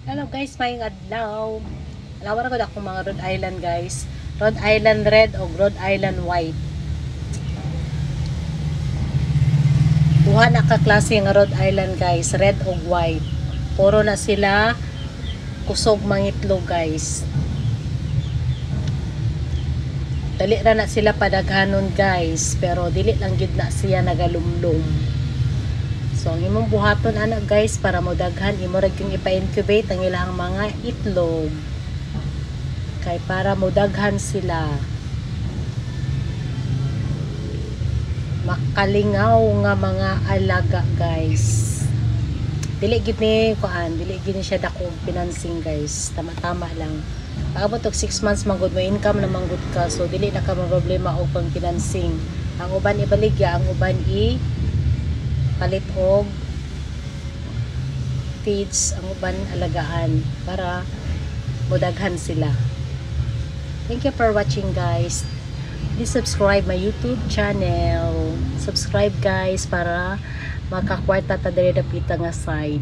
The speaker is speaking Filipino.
Hello guys, mayong adlaw. Alawar ko akong mga Rhode Island guys. Rhode Island red o Rhode Island white. Duha na ka klase nga Rhode Island guys, red o white. Puro na sila kusog mangitlog guys. Dali ra na sila padaghanon guys, pero dili lang gid na siya nagalumlum. So ang imong buhaton ana guys para mo daghan imo ra gyud ipa-incubate ang ilang mga itlog. Kay para mo daghan sila. Makalingaw nga mga alaga guys. Dili gid ni kuan, dili gid ni siya dako financing guys. Tama-tama lang. Paabot og 6 months man gud mo income na manggod ka, so dili na ka mo problema og pang financing. Ang uban ibaligya, ang uban palit og feeds, ang uban alagaan para modaghan sila. Thank you for watching guys. Please subscribe my YouTube channel. Subscribe guys para makakwarta ta diri dapita nga side.